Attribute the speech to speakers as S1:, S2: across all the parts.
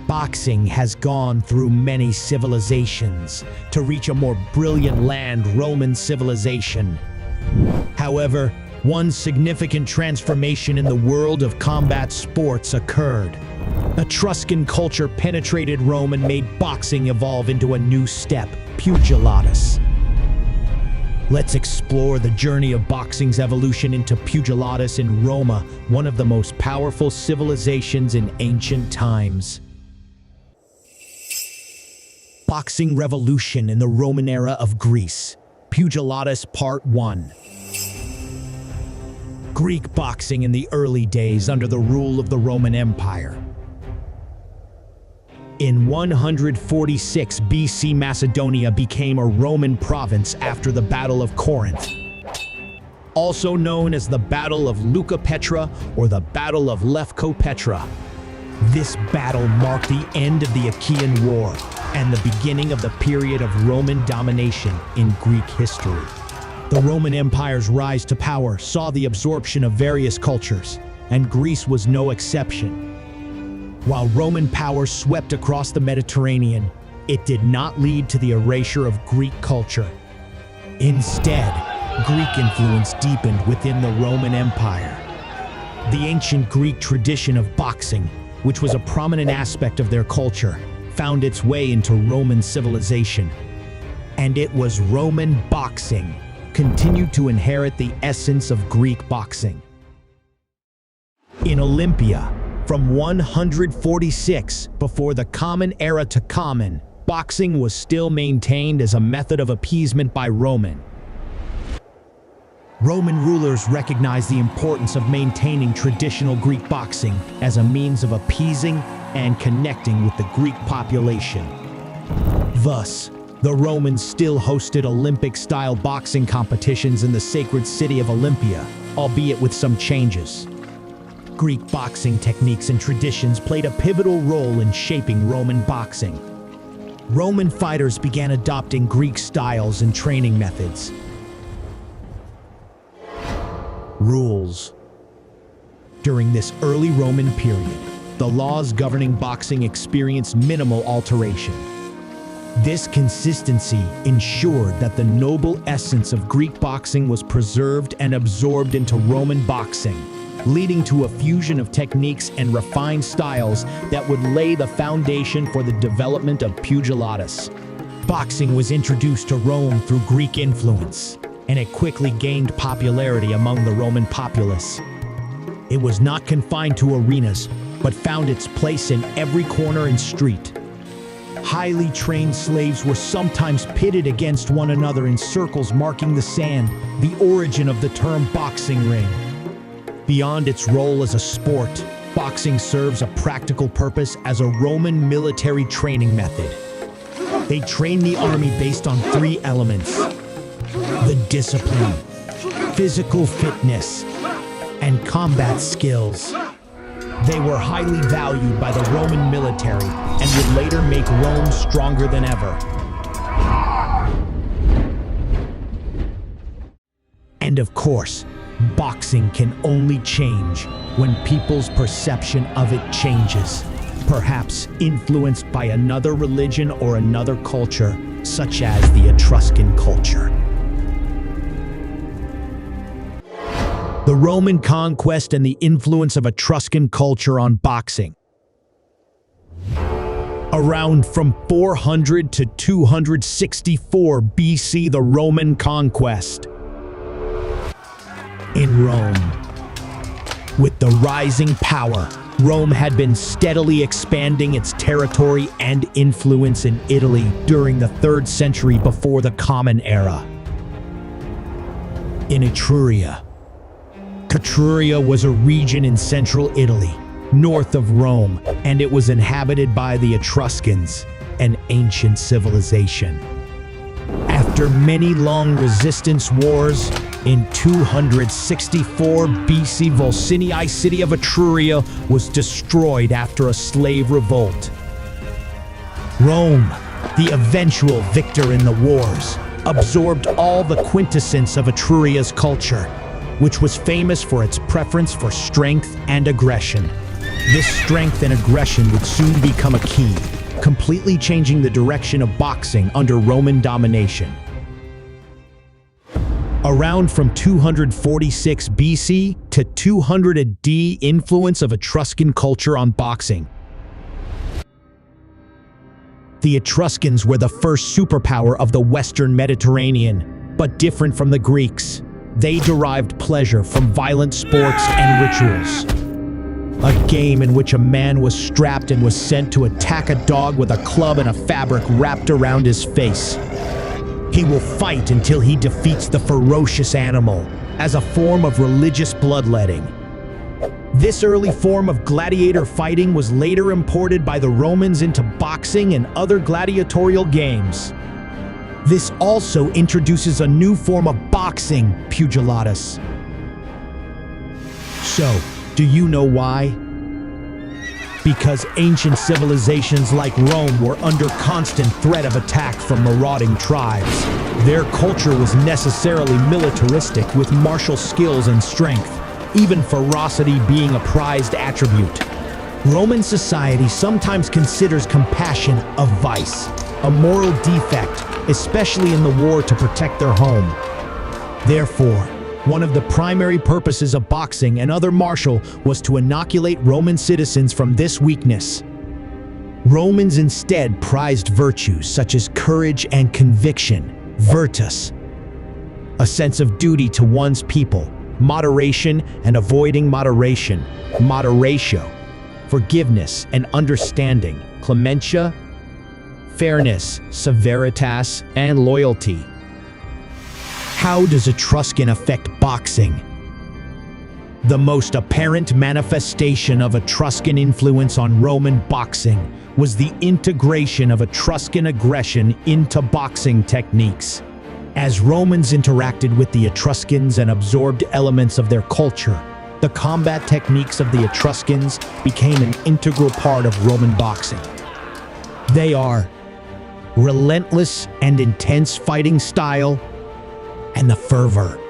S1: Boxing has gone through many civilizations to reach a more brilliant land, Roman civilization. However, one significant transformation in the world of combat sports occurred. Etruscan culture penetrated Rome and made boxing evolve into a new step, Pugilatus. Let's explore the journey of boxing's evolution into Pugilatus in Roma, one of the most powerful civilizations in ancient times. Boxing revolution in the Roman era of Greece. Pugilatus Part 1. Greek boxing in the early days under the rule of the Roman Empire. In 146 BC, Macedonia became a Roman province after the Battle of Corinth, also known as the Battle of Leucopetra or the Battle of Leucopetra. This battle marked the end of the Achaean War and the beginning of the period of Roman domination in Greek history. The Roman Empire's rise to power saw the absorption of various cultures, and Greece was no exception. While Roman power swept across the Mediterranean, it did not lead to the erasure of Greek culture. Instead, Greek influence deepened within the Roman Empire. The ancient Greek tradition of boxing, which was a prominent aspect of their culture, found its way into Roman civilization. And it was Roman boxing continued to inherit the essence of Greek boxing. In Olympia, from 146 before the Common Era to Common, boxing was still maintained as a method of appeasement by Roman rulers recognized the importance of maintaining traditional Greek boxing as a means of appeasing and connecting with the Greek population. Thus, the Romans still hosted Olympic-style boxing competitions in the sacred city of Olympia, albeit with some changes. Greek boxing techniques and traditions played a pivotal role in shaping Roman boxing. Roman fighters began adopting Greek styles and training methods. Rules. During this early Roman period, the laws governing boxing experienced minimal alteration. This consistency ensured that the noble essence of Greek boxing was preserved and absorbed into Roman boxing, leading to a fusion of techniques and refined styles that would lay the foundation for the development of Pugilatus. Boxing was introduced to Rome through Greek influence, and it quickly gained popularity among the Roman populace. It was not confined to arenas, but found its place in every corner and street. Highly trained slaves were sometimes pitted against one another in circles marking the sand, the origin of the term boxing ring. Beyond its role as a sport, boxing serves a practical purpose as a Roman military training method. They trained the army based on three elements: the discipline, physical fitness, and combat skills. They were highly valued by the Roman military and would later make Rome stronger than ever. And of course, boxing can only change when people's perception of it changes, perhaps influenced by another religion or another culture, such as the Etruscan culture. The Roman conquest and the influence of Etruscan culture on boxing. Around from 400 to 264 BC, the Roman conquest. In Rome. With the rising power, Rome had been steadily expanding its territory and influence in Italy during the 3rd century before the Common Era. In Etruria. Etruria was a region in central Italy, north of Rome, and it was inhabited by the Etruscans, an ancient civilization. After many long resistance wars, in 264 BC, Volsinii city of Etruria was destroyed after a slave revolt. Rome, the eventual victor in the wars, absorbed all the quintessence of Etruria's culture, which was famous for its preference for strength and aggression. This strength and aggression would soon become a key, completely changing the direction of boxing under Roman domination. Around from 246 BC to 200 AD, influence of Etruscan culture on boxing. The Etruscans were the first superpower of the Western Mediterranean, but different from the Greeks. They derived pleasure from violent sports and rituals. A game in which a man was strapped and was sent to attack a dog with a club and a fabric wrapped around his face. He will fight until he defeats the ferocious animal, as a form of religious bloodletting. This early form of gladiator fighting was later imported by the Romans into boxing and other gladiatorial games. This also introduces a new form of boxing, Pugilatus. So, do you know why? Because ancient civilizations like Rome were under constant threat of attack from marauding tribes. Their culture was necessarily militaristic, with martial skills and strength, even ferocity being a prized attribute. Roman society sometimes considers compassion a vice, a moral defect, especially in the war to protect their home. Therefore, one of the primary purposes of boxing and other martial was to inoculate Roman citizens from this weakness. Romans instead prized virtues such as courage and conviction, virtus, a sense of duty to one's people, moderation and avoiding moderation, moderatio, forgiveness and understanding, clementia, fairness, severitas, and loyalty. How does Etruscan affect boxing? The most apparent manifestation of Etruscan influence on Roman boxing was the integration of Etruscan aggression into boxing techniques. As Romans interacted with the Etruscans and absorbed elements of their culture, the combat techniques of the Etruscans became an integral part of Roman boxing. They are relentless and intense fighting style, and the fervor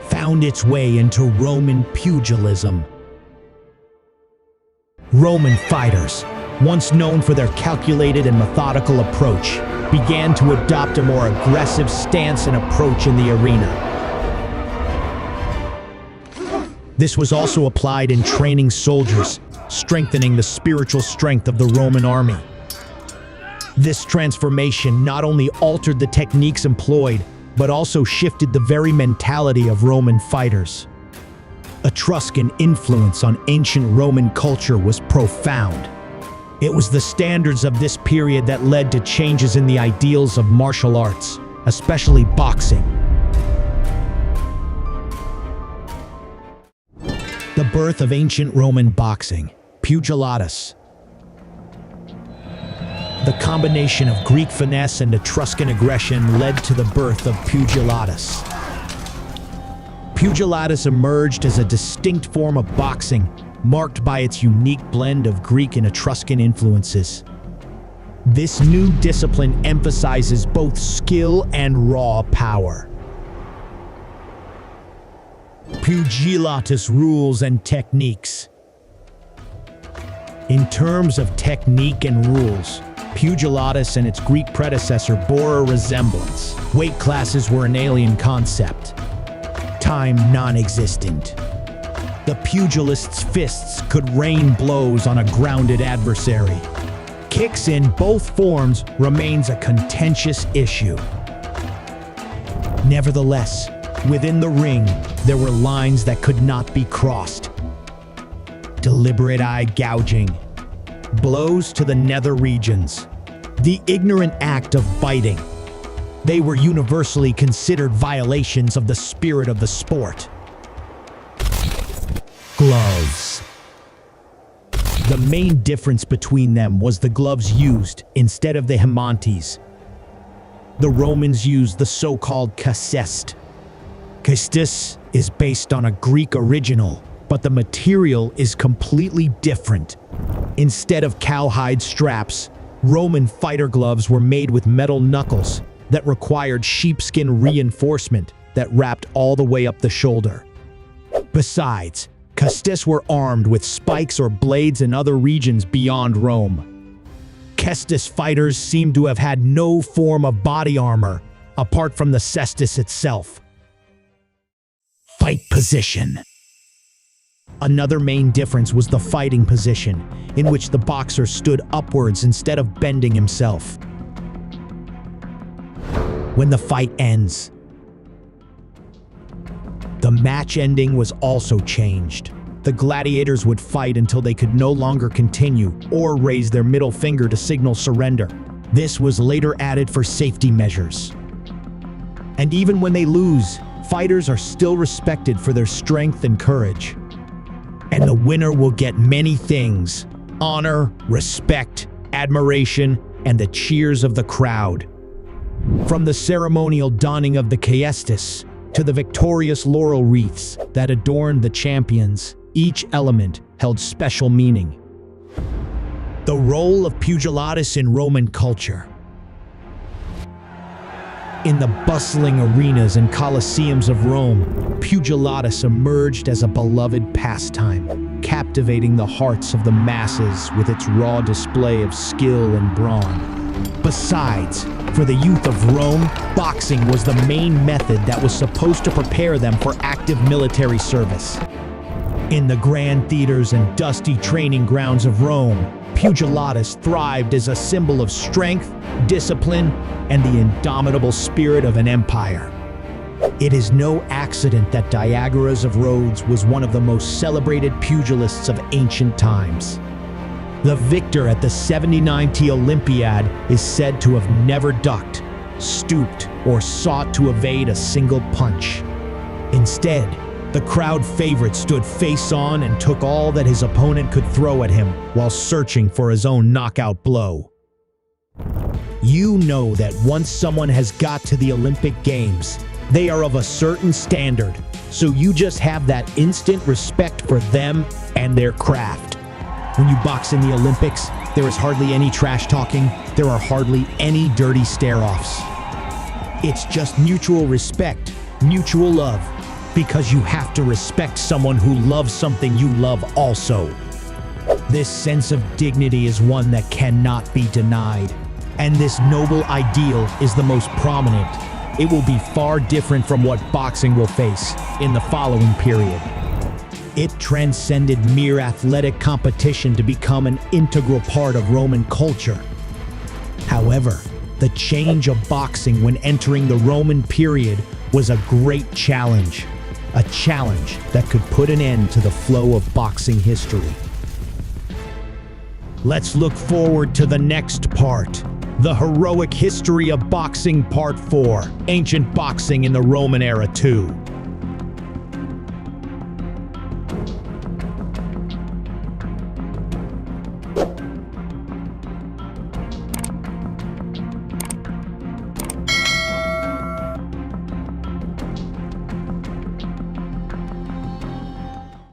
S1: found its way into Roman pugilism. Roman fighters, once known for their calculated and methodical approach, began to adopt a more aggressive stance and approach in the arena. This was also applied in training soldiers, strengthening the spiritual strength of the Roman army. This transformation not only altered the techniques employed, but also shifted the very mentality of Roman fighters. Etruscan influence on ancient Roman culture was profound. It was the standards of this period that led to changes in the ideals of martial arts, especially boxing. The birth of ancient Roman boxing, pugilatus. The combination of Greek finesse and Etruscan aggression led to the birth of pugilatus. Pugilatus emerged as a distinct form of boxing, marked by its unique blend of Greek and Etruscan influences. This new discipline emphasizes both skill and raw power. Pugilatus rules and techniques. In terms of technique and rules, Pugilatus and its Greek predecessor bore a resemblance. Weight classes were an alien concept. Time non-existent. The pugilist's fists could rain blows on a grounded adversary. Kicks in both forms remains a contentious issue. Nevertheless, within the ring, there were lines that could not be crossed. Deliberate eye gouging, blows to the nether regions, the ignorant act of biting. They were universally considered violations of the spirit of the sport. Gloves. The main difference between them was the gloves used instead of the hemantes. The Romans used the so-called cast. Castis is based on a Greek original, but the material is completely different. Instead of cowhide straps, Roman fighter gloves were made with metal knuckles that required sheepskin reinforcement that wrapped all the way up the shoulder. Besides, Custis were armed with spikes or blades in other regions beyond Rome. Cestus fighters seem to have had no form of body armor, apart from the cestus itself. Fight position. Another main difference was the fighting position, in which the boxer stood upwards instead of bending himself. When the fight ends, the match ending was also changed. The gladiators would fight until they could no longer continue or raise their middle finger to signal surrender. This was later added for safety measures. And even when they lose, fighters are still respected for their strength and courage. And the winner will get many things: honor, respect, admiration, and the cheers of the crowd. From the ceremonial donning of the caestus to the victorious laurel wreaths that adorned the champions, each element held special meaning. The role of Pugilatus in Roman culture. In the bustling arenas and colosseums of Rome, Pugilatus emerged as a beloved pastime, captivating the hearts of the masses with its raw display of skill and brawn. Besides, for the youth of Rome, boxing was the main method that was supposed to prepare them for active military service. In the grand theaters and dusty training grounds of Rome, Pugilatus thrived as a symbol of strength, discipline, and the indomitable spirit of an empire. It is no accident that Diagoras of Rhodes was one of the most celebrated pugilists of ancient times. The victor at the 79th Olympiad is said to have never ducked, stooped, or sought to evade a single punch. Instead, the crowd favorite stood face on and took all that his opponent could throw at him while searching for his own knockout blow. You know that once someone has got to the Olympic Games, they are of a certain standard, so you just have that instant respect for them and their craft. When you box in the Olympics, there is hardly any trash talking, there are hardly any dirty stare-offs. It's just mutual respect, mutual love, because you have to respect someone who loves something you love also. This sense of dignity is one that cannot be denied, and this noble ideal is the most prominent. It will be far different from what boxing will face in the following period. It transcended mere athletic competition to become an integral part of Roman culture. However, the change of boxing when entering the Roman period was a great challenge. A challenge that could put an end to the flow of boxing history. Let's look forward to the next part. The Heroic History of Boxing Part 4, Ancient Boxing in the Roman Era 2.